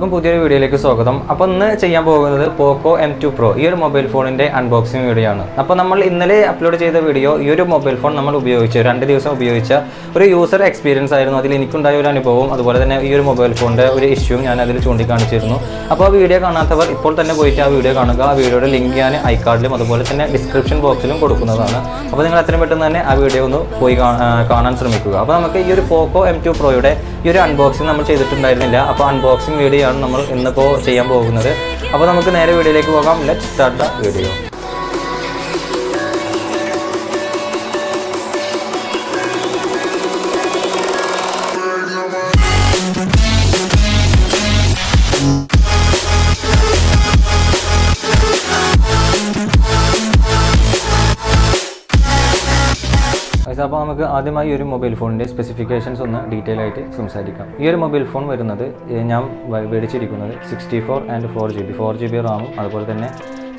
എല്ലാവർക്കും പുതിയൊരു വീഡിയോയിലേക്ക് സ്വാഗതം. അപ്പോൾ ഇന്ന് ചെയ്യാൻ പോകുന്നത് പോക്കോ M2 Pro ഈ ഒരു മൊബൈൽ ഫോണിൻ്റെ അൺബോക്സിങ് വീഡിയോ ആണ്. അപ്പോൾ നമ്മൾ ഇന്നലെ അപ്ലോഡ് ചെയ്ത വീഡിയോ ഈ ഒരു മൊബൈൽ ഫോൺ നമ്മൾ ഉപയോഗിച്ച് 2 ദിവസം ഉപയോഗിച്ച ഒരു യൂസർ എക്സ്പീരിയൻസ് ആയിരുന്നു. അതിൽ എനിക്കുണ്ടായ ഒരു അനുഭവം അതുപോലെ തന്നെ ഈ ഒരു മൊബൈൽ ഫോണിൻ്റെ ഒരു ഇഷ്യൂവും ഞാൻ അതിൽ ചൂണ്ടിക്കാണിച്ചിരുന്നു. അപ്പോൾ ആ വീഡിയോ കാണാത്തവർ ഇപ്പോൾ തന്നെ പോയിട്ട് ആ വീഡിയോ കാണുക. ആ വീഡിയോയുടെ ലിങ്ക് ഞാൻ ഐക്കാർഡിലും അതുപോലെ തന്നെ ഡിസ്ക്രിപ്ഷൻ ബോക്സിലും കൊടുക്കുന്നതാണ്. അപ്പോൾ നിങ്ങൾ എത്രയും പെട്ടെന്ന് തന്നെ ആ വീഡിയോ ഒന്ന് പോയി കാണാൻ ശ്രമിക്കുക. അപ്പോൾ നമുക്ക് ഈ ഒരു പോക്കോ M2 Proയുടെ ഈ ഒരു അൺബോക്സിങ് നമ്മൾ ചെയ്തിട്ടുണ്ടായിരുന്നില്ല. അപ്പോൾ അൺബോക്സിങ് വീഡിയോ ആണ് നമ്മൾ ഇന്നിപ്പോൾ ചെയ്യാൻ പോകുന്നത്. അപ്പോൾ നമുക്ക് നേരെ വീഡിയോയിലേക്ക് പോകാം. Let's start the video. അപ്പോൾ നമുക്ക് ആദ്യമായി ഒരു മൊബൈൽ ഫോണിൻ്റെ സ്പെസിഫിക്കേഷൻസ് ഒന്ന് ഡീറ്റെയിൽ ആയിട്ട് സംസാരിക്കാം. ഈ ഒരു മൊബൈൽ ഫോൺ വരുന്നത് ഞാൻ മേടിച്ചിരിക്കുന്നത് 64 and 4GB റാമും അതുപോലെ തന്നെ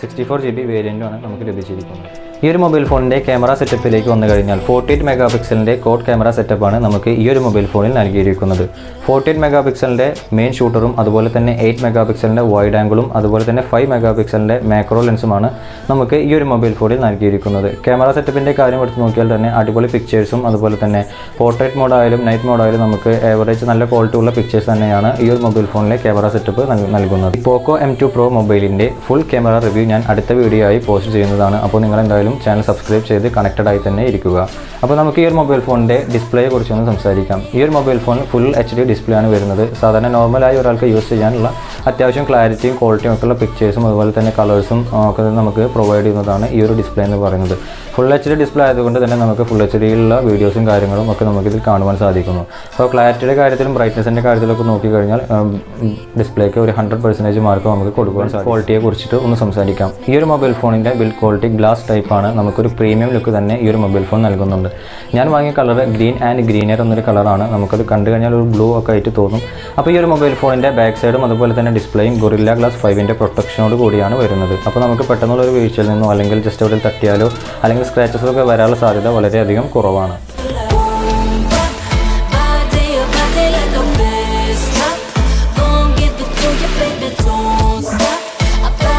64GB വേരിയൻറ്റുമാണ് നമുക്ക് ലഭിച്ചിരിക്കുന്നത്. ഈ ഒരു മൊബൈൽ ഫോണിൻ്റെ ക്യാമറ സെറ്റപ്പിലേക്ക് വന്നു കഴിഞ്ഞാൽ 48 മെഗാപിക്സലിൻ്റെ കോഡ് ക്യാമറ സെറ്റപ്പാണ് നമുക്ക് ഈ ഒരു മൊബൈൽ ഫോണിൽ നൽകിയിരിക്കുന്നത്. 48 മെഗാപിക്സലിൻ്റെ മെയിൻ ഷൂട്ടറും അതുപോലെ തന്നെ 8 മെഗാപിക്സലിൻ്റെ വൈഡ് ആംഗിളും അതുപോലെ തന്നെ 5 മെഗാപിക്സലിൻ്റെ മാക്രോ ലെൻസുമാണ് നമുക്ക് ഈ ഒരു മൊബൈൽ ഫോണിൽ നൽകിയിരിക്കുന്നത്. ക്യാമറ സെറ്റപ്പിൻ്റെ കാര്യം എടുത്ത് നോക്കിയാൽ തന്നെ അടിപൊളി പിക്ചേഴ്സും അതുപോലെ തന്നെ പോർട്രേറ്റ് മോഡായാലും നൈറ്റ് മോഡായാലും നമുക്ക് ഏവറേജ് നല്ല ക്വാളിറ്റി ഉള്ള പിക്ചേഴ്സ് തന്നെയാണ് ഈ ഒരു മൊബൈൽ ഫോണിലെ ക്യാമറ സെറ്റപ്പ് നൽകുന്നത്. പോക്കോ M2 Pro മൊബൈലിൻ്റെ ഫുൾ ക്യാമറ റിവ്യൂ ഞാൻ അടുത്ത വീഡിയോ ആയി പോസ്റ്റ് ചെയ്യുന്നതാണ്. അപ്പോൾ നിങ്ങൾ എന്തായാലും ചാനൽ സബ്സ്ക്രൈബ് ചെയ്ത് കണക്റ്റഡ് ആയി തന്നെ ഇരിക്കുക. അപ്പോൾ നമുക്ക് ഈ ഒരു മൊബൈൽ ഫോണിൻ്റെ ഡിസ്പ്ലേയെ കുറിച്ചൊന്ന് സംസാരിക്കാം. ഈ ഒരു mobile phone full HD display ആണ് വരുന്നത്. സാധാരണ നോർമലായി ഒരാൾക്ക് യൂസ് ചെയ്യാനുള്ള അത്യാവശ്യം ക്ലാരിറ്റിയും ക്വാളിറ്റിയും ഒക്കെ ഉള്ള പിക്ചേഴ്സും അതുപോലെ തന്നെ കളേഴ്സും ഒക്കെ നമുക്ക് പ്രൊവൈഡ് ചെയ്യുന്നതാണ് ഈ ഒരു ഡിസ്പ്ലേ എന്ന് പറയുന്നത്. ഫുൾ HD ഡിസ്പ്ലേ ആയതുകൊണ്ട് തന്നെ നമുക്ക് ഫുൾ HDയിലുള്ള വീഡിയോസും കാര്യങ്ങളും ഒക്കെ നമുക്കിതിൽ കാണുവാൻ സാധിക്കുന്നു. അപ്പോൾ ക്ലാരിറ്റിയുടെ കാര്യത്തിലും ബ്രൈറ്റ്നസിൻ്റെ കാര്യത്തിലൊക്കെ നോക്കിക്കഴിഞ്ഞാൽ ഡിസ്പ്ലേക്ക് ഒരു 100% മാർക്ക് നമുക്ക് കൊടുക്കുവാൻ സാധിക്കും. ക്വാളിറ്റിയെ കുറിച്ചിട്ട് ഒന്ന് സംസാരിക്കാം. ഈ ഒരു മൊബൈൽ ഫോണിൻ്റെ ബിൽഡ് ക്വാളിറ്റി ഗ്ലാസ് ടൈപ്പാണ്. നമുക്കൊരു പ്രീമിയം ലുക്ക് തന്നെ ഈ ഒരു മൊബൈൽ ഫോൺ നൽകുന്നുണ്ട്. ഞാൻ വാങ്ങിയ കളർ ഗ്രീൻ ആൻഡ് ഗ്രീനർ എന്നൊരു കളറാണ്. നമുക്കത് കണ്ടു കഴിഞ്ഞാൽ ഒരു ബ്ലൂ ഒക്കെ ആയിട്ട് തോന്നും. അപ്പോൾ ഈ ഒരു മൊബൈൽ ഫോണിൻ്റെ ബാക്ക് സൈഡും അതുപോലെ തന്നെ ഡിസ്പ്ലേയും ഗൊറില്ല ഗ്ലാസ് 5ൻ്റെ പ്രൊട്ടക്ഷനോട് കൂടിയാണ് വരുന്നത്. അപ്പോൾ നമുക്ക് പെട്ടെന്നുള്ള ഒരു വീഴ്ചയിൽ നിന്നോ അല്ലെങ്കിൽ ജസ്റ്റ് അവിടെ തട്ടിയാലോ അല്ലെങ്കിൽ സ്ക്രാച്ചസ് ഒക്കെ വരാനുള്ള സാധ്യത വളരെയധികം കുറവാണ്.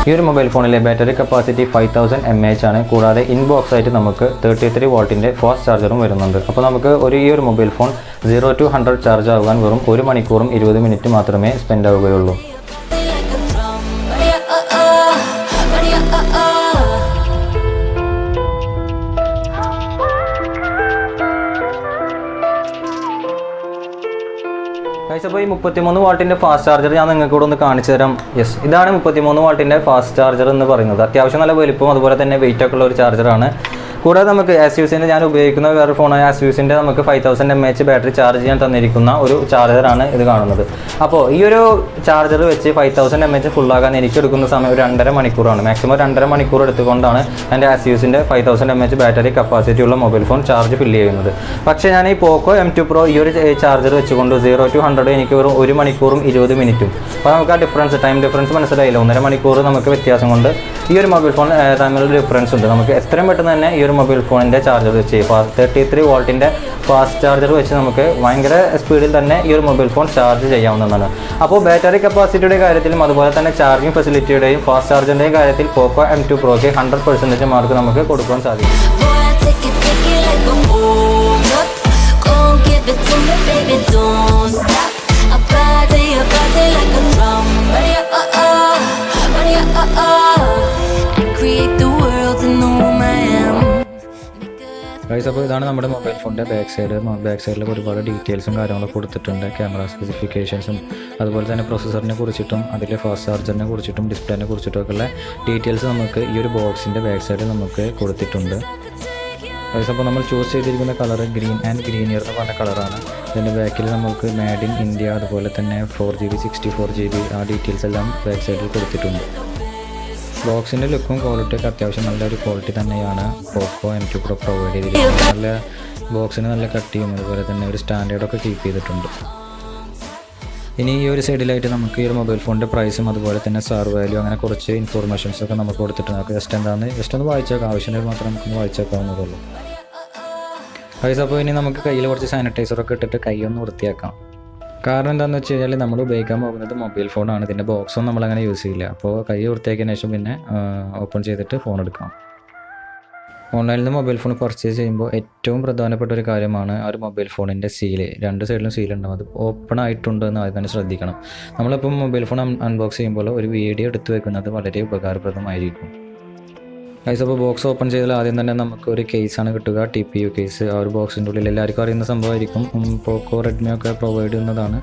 ഈ ഒരു മൊബൈൽ ഫോണിലെ ബാറ്ററി കപ്പാസിറ്റി 5000 mAh ആണ്. കൂടാതെ ഇൻബോക്സ് ആയിട്ട് നമുക്ക് 33 വോൾട്ടിൻ്റെ ഫാസ്റ്റ് ചാർജറും വരുന്നുണ്ട്. അപ്പോൾ നമുക്ക് ഈ ഒരു മൊബൈൽ ഫോൺ 0 to 100 ചാർജ് ആകാൻ വെറും 1 മണിക്കൂറും 20 മിനിറ്റ് മാത്രമേ സ്പെൻഡ് ആവുകയുള്ളൂ. അപ്പോൾ ഈ 33 വാട്ടിൻ്റെ ഫാസ്റ്റ് ചാർജർ ഞാൻ നിങ്ങൾക്ക് കൂടെ ഒന്ന് കാണിച്ചു തരാം. യെസ്, ഇതാണ് 33 വാട്ടിൻ്റെ ഫാസ്റ്റ് ചാർജർ എന്ന് പറയുന്നത്. അത്യാവശ്യം നല്ല വലിപ്പം അതുപോലെ തന്നെ വെയിറ്റ് ഒക്കെ ഉള്ള ഒരു ചാർജറാണ്. കൂടാതെ നമുക്ക് ASUSൻ്റെ ഞാൻ ഉപയോഗിക്കുന്ന വേറെ ഫോണായ ASUSൻ്റെ നമുക്ക് 5000 mAh ബാറ്ററി ചാർജ് ചെയ്യാൻ തന്നിരിക്കുന്ന ഒരു ചാർജറാണ് ഇത് കാണുന്നത്. അപ്പോൾ ഈ ഒരു ചാർജർ വെച്ച് 5000 mAh ഫുള്ളാകാൻ എനിക്ക് എടുക്കുന്ന സമയം ഒരു 2.5 മണിക്കൂറാണ്. മാക്സിമം 2.5 മണിക്കൂർ എടുത്തുകൊണ്ടാണ് എൻ്റെ ASUSൻ്റെ 5000 mAh ബാറ്ററി കപ്പാസിറ്റി ഉള്ള മൊബൈൽ ഫോൺ ചാർജ് ഫില്ല് ചെയ്യുന്നത്. പക്ഷേ ഞാൻ ഈ പോക്കോ M2 Pro ഈ ഒരു ചാർജർ വെച്ചുകൊണ്ട് 0 to 100 എനിക്ക് വെറും 1 മണിക്കൂറും 20 മിനിറ്റും. അപ്പോൾ നമുക്ക് ആ ഡിഫറൻസ് ടൈം ഡിഫറൻസ് മനസ്സിലായില്ല. 1.5 മണിക്കൂർ നമുക്ക് വ്യത്യാസം കൊണ്ട് ഈ ഒരു മൊബൈൽ ഫോൺ തമ്മിലുള്ള ഡിഫറൻസ് ഉണ്ട്. നമുക്ക് എത്രയും പെട്ടെന്ന് തന്നെ ഈ ഒരു മൊബൈൽ ഫോണിൻ്റെ ചാർജർ വെച്ച് 33 വോൾട്ടിൻ്റെ ഫാസ്റ്റ് ചാർജർ വെച്ച് നമുക്ക് ഭയങ്കര സ്പീഡിൽ തന്നെ ഈ ഒരു മൊബൈൽ ഫോൺ ചാർജ് ചെയ്യാവുന്നതാണ്. അപ്പോൾ ബാറ്ററി കപ്പാസിറ്റിയുടെ കാര്യത്തിലും അതുപോലെ തന്നെ ചാർജിങ് ഫെസിലിറ്റിയുടെയും ഫാസ്റ്റ് ചാർജറിൻ്റെയും കാര്യത്തിൽ പോക്കോ M2 Proക്ക് 100% മാർക്ക് നമുക്ക് കൊടുക്കാൻ സാധിക്കും. അപ്പോൾ ഇതാണ് നമ്മുടെ മൊബൈൽ ഫോണിൻ്റെ ബാക്ക് സൈഡിൽ ഒരുപാട് ഡീറ്റെയിൽസും കാര്യങ്ങളൊക്കെ കൊടുത്തിട്ടുണ്ട്. ക്യാമറ സ്പെസിഫിക്കേഷൻസും അതുപോലെ തന്നെ പ്രൊസസ്സറിനെ കുറിച്ചിട്ടും അതിലെ ഫാസ്റ്റ് ചാർജറിനെ കുറിച്ചിട്ടും ഡിസ്പ്ലേനെ കുറിച്ചിട്ടൊക്കെയുള്ള ഡീറ്റെയിൽസ് നമുക്ക് ഈ ഒരു ബോക്സിൻ്റെ ബാക്ക് സൈഡിൽ നമുക്ക് കൊടുത്തിട്ടുണ്ട്. അപ്പോൾ നമ്മൾ ചൂസ് ചെയ്തിരിക്കുന്ന കളർ ഗ്രീൻ ആൻഡ് ഗ്രീനിയർ എന്ന് പറഞ്ഞ കളറാണ്. ഇതിൻ്റെ ബാക്കിൽ നമുക്ക് മേഡ് ഇൻ ഇന്ത്യ അതുപോലെ തന്നെ 4GB 64GB ആ ഡീറ്റെയിൽസ് എല്ലാം ബാക്ക് സൈഡിൽ കൊടുത്തിട്ടുണ്ട്. ബോക്സിൻ്റെ ലുക്കും ക്വാളിറ്റിയൊക്കെ അത്യാവശ്യം നല്ലൊരു ക്വാളിറ്റി തന്നെയാണ് പോക്കോ M2 Pro പ്രൊവൈഡ് ചെയ്തിരിക്കുന്നത്. നല്ല ബോക്സിന് നല്ല കട്ടിയും അതുപോലെ തന്നെ ഒരു സ്റ്റാൻഡേർഡൊക്കെ കീപ്പ് ചെയ്തിട്ടുണ്ട്. ഇനി ഈ ഒരു സൈഡിലായിട്ട് നമുക്ക് ഈ ഒരു മൊബൈൽ ഫോണിൻ്റെ പ്രൈസും അതുപോലെ തന്നെ സാർ വാല്യൂ അങ്ങനെ കുറച്ച് ഇൻഫോർമേഷൻസൊക്കെ നമുക്ക് കൊടുത്തിട്ടുണ്ട്. നമുക്ക് ജസ്റ്റ് ഒന്ന് വായിച്ചേക്കാം. ആവശ്യമുണ്ടെങ്കിൽ മാത്രം നമുക്കൊന്ന് വായിച്ചേക്കാവുന്നതുള്ളൂ. അപ്പോൾ ഇനി നമുക്ക് കയ്യിൽ കുറച്ച് സാനിറ്റൈസറൊക്കെ ഇട്ടിട്ട് കൈ ഒന്ന് വൃത്തിയാക്കാം. കാരണം എന്താണെന്ന് വെച്ച് കഴിഞ്ഞാൽ നമ്മൾ ഉപയോഗിക്കാൻ പോകുന്നത് മൊബൈൽ ഫോണാണ്. ഇതിൻ്റെ ബോക്സൊന്നും നമ്മളങ്ങനെ യൂസ് ചെയ്യില്ല. അപ്പോൾ കൈ വൃത്തിയാക്കിയതിന് ശേഷം പിന്നെ ഓപ്പൺ ചെയ്തിട്ട് ഫോൺ എടുക്കാം. ഓൺലൈനിൽ നിന്ന് മൊബൈൽ ഫോൺ പർച്ചേസ് ചെയ്യുമ്പോൾ ഏറ്റവും പ്രധാനപ്പെട്ട ഒരു കാര്യമാണ് ആ ഒരു മൊബൈൽ ഫോണിൻ്റെ സീല്. രണ്ട് സൈഡിലും സീലുണ്ടാവും. അത് ഓപ്പൺ ആയിട്ടുണ്ടോ എന്ന് ആദ്യം തന്നെ ശ്രദ്ധിക്കണം. നമ്മളിപ്പം മൊബൈൽ ഫോൺ അൺബോക്സ് ചെയ്യുമ്പോൾ ഒരു വീഡിയോ എടുത്ത് വെക്കുന്നത് വളരെ ഉപകാരപ്രദമായിരിക്കും. ഗൈസ്, അപ്പോൾ ബോക്സ് ഓപ്പൺ ചെയ്താൽ ആദ്യം തന്നെ നമുക്ക് ഒരു കേസാണ് കിട്ടുക, TPU കേസ്. ആ ഒരു ബോക്സിൻ്റെ ഉള്ളിൽ എല്ലാവർക്കും അറിയുന്ന സംഭവമായിരിക്കും. പോക്കോ, റെഡ്മി ഒക്കെ പ്രൊവൈഡ് ചെയ്യുന്നതാണ്.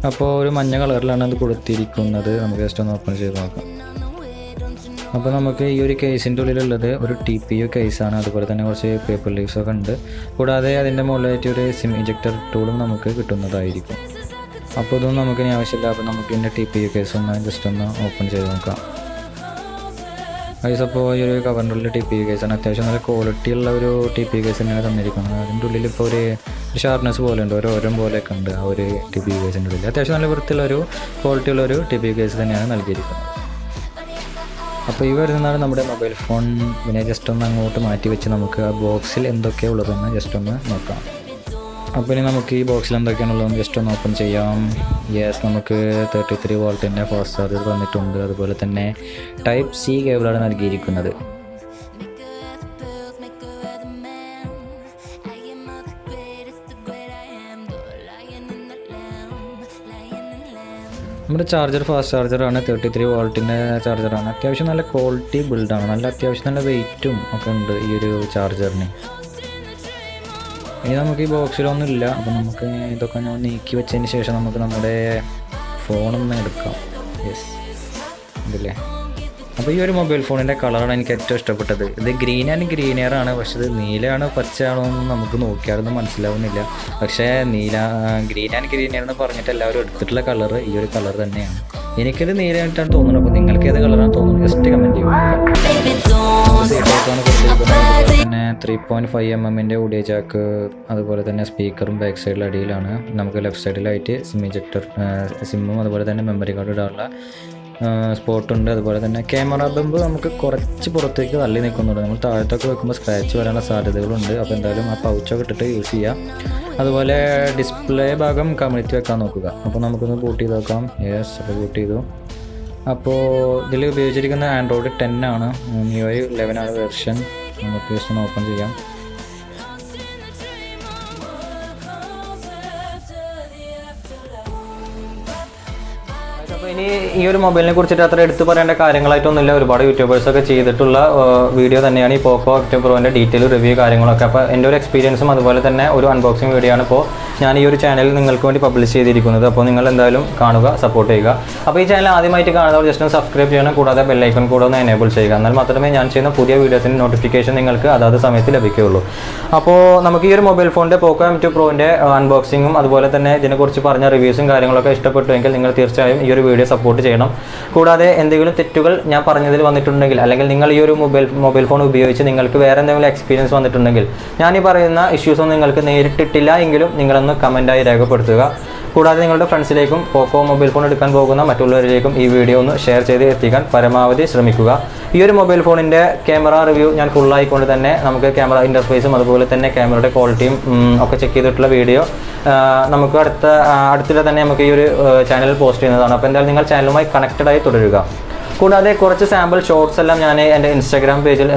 അപ്പോൾ ഒരു മഞ്ഞ കളറിലാണ് അത് കൊടുത്തിരിക്കുന്നത്. നമുക്ക് ജസ്റ്റ് ഒന്ന് ഓപ്പൺ ചെയ്ത് നോക്കാം. അപ്പോൾ നമുക്ക് ഈ ഒരു കേസിൻ്റെ ഉള്ളിലുള്ളത് ഒരു TPU കേസാണ്. അതുപോലെ തന്നെ കുറച്ച് പേപ്പർ ലീവ്സൊക്കെ ഉണ്ട്. കൂടാതെ അതിൻ്റെ മുകളിലായിട്ട് ഒരു സിം ഇജക്ടർ ടൂളും നമുക്ക് കിട്ടുന്നതായിരിക്കും. അപ്പോൾ ഇതൊന്നും നമുക്കിനി ആവശ്യമില്ല. അപ്പോൾ നമുക്ക് ഇതിൻ്റെ TPU കേസ് ഒന്ന് ജസ്റ്റ് ഒന്ന് ഓപ്പൺ ചെയ്ത് നോക്കാം. ഗൈസ്, അപ്പോൾ ഈ ഒരു കവറിൻ്റെ ഉള്ളിൽ TPU കേസാണ്. അത്യാവശ്യം നല്ല ക്വാളിറ്റി ഉള്ള ഒരു TPU കേസ് തന്നെയാണ് തന്നിരിക്കുന്നത്. അതിൻ്റെ ഉള്ളിൽ ഇപ്പോൾ ഒരു ഷാർപ്നെസ് പോലെ ഉണ്ട്, ഒരു ഓരം പോലെയൊക്കെ ഉണ്ട് ആ ഒരു TPU കേസിൻ്റെ ഉള്ളിൽ. അത്യാവശ്യം നല്ല വൃത്തിയുള്ളൊരു ക്വാളിറ്റി ഉള്ളൊരു TPU കേസ് തന്നെയാണ് നൽകിയിരിക്കുന്നത്. അപ്പോൾ ഈ വരുന്നതാണ് നമ്മുടെ മൊബൈൽ ഫോൺ. പിന്നെ ജസ്റ്റ് ഒന്ന് അങ്ങോട്ട് മാറ്റി വെച്ച് നമുക്ക് ആ ബോക്സിൽ എന്തൊക്കെയാണ് ഉള്ളതെന്ന് ജസ്റ്റ് ഒന്ന് നോക്കാം. അപ്പോൾ ഇനി നമുക്ക് ഈ ബോക്സിൽ എന്തൊക്കെയാണുള്ളതെന്ന് ജസ്റ്റ് ഒന്ന് ഓപ്പൺ ചെയ്യാം. യെസ്, നമുക്ക് 33 വോൾട്ടിൻ്റെ ഫാസ്റ്റ് ചാർജർ തന്നിട്ടുണ്ട്. അതുപോലെ തന്നെ Type-C കേബിളാണ് നൽകിയിരിക്കുന്നത്. നമ്മുടെ ചാർജർ ഫാസ്റ്റ് ചാർജറാണ്, 33 വോൾട്ടിൻ്റെ ചാർജറാണ്. അത്യാവശ്യം നല്ല ക്വാളിറ്റി ബിൽഡാണ്. അത്യാവശ്യം നല്ല വെയിറ്റും ഒക്കെ ഉണ്ട് ഈ ഒരു ചാർജറിന്. ഇനി നമുക്ക് ഈ ബോക്സിലൊന്നും ഇല്ല. അപ്പോൾ നമുക്ക് ഇതൊക്കെ ഞാൻ നീക്കി വെച്ചതിന് ശേഷം നമുക്ക് നമ്മുടെ ഫോണൊന്ന് എടുക്കാം. യെസ്, ഇതില്ലേ. അപ്പോൾ ഈ ഒരു മൊബൈൽ ഫോണിൻ്റെ കളറാണ് എനിക്ക് ഏറ്റവും ഇഷ്ടപ്പെട്ടത്. ഇത് ഗ്രീൻ ആൻഡ് ഗ്രീനിയറാണ്. പക്ഷേ ഇത് നീലയാണോ പച്ചയാണോ എന്ന് നമുക്ക് നോക്കിയാലൊന്നും മനസ്സിലാവുന്നില്ല. പക്ഷേ ഗ്രീൻ ആൻഡ് ഗ്രീനിയർ എന്ന് പറഞ്ഞിട്ട് എല്ലാവരും എടുത്തിട്ടുള്ള കളർ ഈ ഒരു കളർ തന്നെയാണ്. എനിക്കിത് നീലയായിട്ടാണ് തോന്നുന്നത്. അപ്പോൾ നിങ്ങൾക്ക് ഏത് കളറാണ് തോന്നുന്നത് ജസ്റ്റ് കമൻറ്റ് ചെയ്യുക. പിന്നെ 3.5mm ഓഡിയോ ജാക്ക്, അതുപോലെ തന്നെ സ്പീക്കറും ബാക്ക് സൈഡിൽ അടിയിലാണ്. നമുക്ക് ലെഫ്റ്റ് സൈഡിലായിട്ട് സിം ഇജക്ടർ, സിമ്മും അതുപോലെ തന്നെ മെമ്മറി കാർഡ് ഇടാനുള്ള സ്പോട്ടുണ്ട്. അതുപോലെ തന്നെ ക്യാമറ ബമ്പ് നമുക്ക് കുറച്ച് പുറത്തേക്ക് തള്ളി നിൽക്കുന്നുണ്ട്. നമ്മൾ താഴത്തൊക്കെ വെക്കുമ്പോൾ സ്ക്രാച്ച് വരാനുള്ള സാധ്യതകളുണ്ട്. അപ്പോൾ എന്തായാലും ആ പൗച്ചൊക്കെ ഇട്ടിട്ട് യൂസ് ചെയ്യാം. അതുപോലെ ഡിസ്പ്ലേ ഭാഗം കമ്മ്യൂണിറ്റി വെക്കാൻ നോക്കുക. അപ്പോൾ നമുക്കൊന്ന് ബൂട്ട് ചെയ്ത് നോക്കാം. യെസ്, അപ്പോൾ ബൂട്ട് ചെയ്തു. അപ്പോൾ ഇതിൽ ഉപയോഗിച്ചിരിക്കുന്ന ആൻഡ്രോയിഡ് 10 ആണ്. MIUI 11 ആണ് വെർഷൻ. നമുക്ക് ജസ്റ്റ് ഒന്ന് ഓപ്പൺ ചെയ്യാം. അപ്പോൾ ഇനി ഈ ഒരു മൊബൈലിനെ കുറിച്ചിട്ട് അത്ര എടുത്ത് പറയേണ്ട കാര്യങ്ങളായിട്ടൊന്നുമില്ല. ഒരുപാട് യൂട്യൂബേഴ്സൊക്കെ ചെയ്തിട്ടുള്ള വീഡിയോ തന്നെയാണ് ഈ പോക്കോ Active Proൻ്റെ ഡീറ്റെയിൽ റിവ്യൂ കാര്യങ്ങളൊക്കെ. അപ്പോൾ എൻ്റെ ഒരു എക്സ്പീരിയൻസും അതുപോലെ തന്നെ ഒരു അൺബോക്സിങ് വീഡിയോ ആണ് ഇപ്പോൾ ഞാൻ ഈ ഒരു ചാനലിൽ നിങ്ങൾക്ക് വേണ്ടി പബ്ലിഷ് ചെയ്തിരിക്കുന്നത്. അപ്പോൾ നിങ്ങൾ എന്തായാലും കാണുക, സപ്പോർട്ട് ചെയ്യുക. അപ്പോൾ ഈ ചാനൽ ആദ്യമായിട്ട് കാണുന്നവർ ജസ്റ്റ് ഒന്ന് സബ്സ്ക്രൈബ് ചെയ്യണം. കൂടാതെ ബെല്ലൈക്കൺ കൂടെ ഒന്ന് എനേബിൾ ചെയ്യുക. എന്നാൽ മാത്രമേ ഞാൻ ചെയ്യുന്ന പുതിയ വീഡിയോസിൻ്റെ നോട്ടിഫിക്കേഷൻ നിങ്ങൾക്ക് അതാത് സമയത്ത് ലഭിക്കുകയുള്ളൂ. അപ്പോൾ നമുക്ക് ഈ ഒരു മൊബൈൽ ഫോണിൻ്റെ പോക്കോ M2 Proൻ്റെ അൺബോക്സിങ്ങും അതുപോലെ തന്നെ ഇതിനെക്കുറിച്ച് പറഞ്ഞ റിവ്യൂസും കാര്യങ്ങളൊക്കെ ഇഷ്ടപ്പെട്ടുവെങ്കിൽ നിങ്ങൾ തീർച്ചയായും ഈ ഒരു വീഡിയോ സപ്പോർട്ട് ചെയ്യണം. കൂടാതെ എന്തെങ്കിലും തെറ്റുകൾ ഞാൻ പറഞ്ഞതിൽ വന്നിട്ടുണ്ടെങ്കിൽ, അല്ലെങ്കിൽ നിങ്ങൾ ഈ ഒരു മൊബൈൽ ഫോൺ ഉപയോഗിച്ച് നിങ്ങൾക്ക് വേറെ എന്തെങ്കിലും എക്സ്പീരിയൻസ് വന്നിട്ടുണ്ടെങ്കിൽ, ഞാൻ ഈ പറയുന്ന ഇഷ്യൂസൊന്നും നിങ്ങൾക്ക് നേരിട്ടിട്ടില്ല എങ്കിലും നിങ്ങളൊന്ന് കമൻറ്റായി രേഖപ്പെടുത്തുക. കൂടാതെ നിങ്ങളുടെ ഫ്രണ്ട്സിലേക്കും പോക്കോ മൊബൈൽ ഫോൺ എടുക്കാൻ പോകുന്ന മറ്റുള്ളവരിലേക്കും ഈ വീഡിയോ ഒന്ന് ഷെയർ ചെയ്ത് എത്തിക്കാൻ പരമാവധി ശ്രമിക്കുക. ഈ ഒരു മൊബൈൽ ഫോണിൻ്റെ ക്യാമറ റിവ്യൂ ഞാൻ ഫുള്ളായിക്കൊണ്ട് തന്നെ നമുക്ക് ക്യാമറ ഇൻ്റർഫേസും അതുപോലെ തന്നെ ക്യാമറയുടെ ക്വാളിറ്റിയും ഒക്കെ ചെക്ക് ചെയ്തിട്ടുള്ള വീഡിയോ നമുക്ക് അടുത്തിടെ തന്നെ നമുക്ക് ഈ ഒരു ചാനലിൽ പോസ്റ്റ് ചെയ്യുന്നതാണ്. അപ്പോൾ എന്തായാലും നിങ്ങൾ ചാനലുമായി കണക്റ്റഡായി തുടരുക. കൂടാതെ കുറച്ച് സാമ്പിൾ ഷോർട്സ് എല്ലാം ഞാൻ എൻ്റെ ഇൻസ്റ്റാഗ്രാം പേജിൽ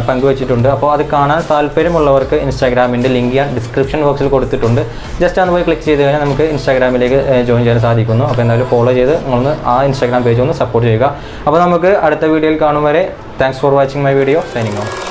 പങ്കുവച്ചിട്ടുണ്ട്. അപ്പോൾ അത് കാണാൻ താല്പര്യമുള്ളവർക്ക് ഇൻസ്റ്റാഗ്രാമിൻ്റെ ലിങ്ക് ഞാൻ ഡിസ്ക്രിപ്ഷൻ ബോക്സിൽ കൊടുത്തിട്ടുണ്ട്. ജസ്റ്റ് അന്ന് പോയി ക്ലിക്ക് ചെയ്ത് കഴിഞ്ഞാൽ നമുക്ക് ഇൻസ്റ്റാഗ്രാമിലേക്ക് ജോയിൻ ചെയ്യാൻ സാധിക്കുന്നു. അപ്പോൾ എന്തായാലും ഫോളോ ചെയ്ത് നിങ്ങളൊന്ന് ആ ഇൻസ്റ്റാഗ്രാം പേജ് ഒന്ന് സപ്പോർട്ട് ചെയ്യുക. അപ്പോൾ നമുക്ക് അടുത്ത വീഡിയോയിൽ കാണും വരെ thanks for watching my video. Signing off.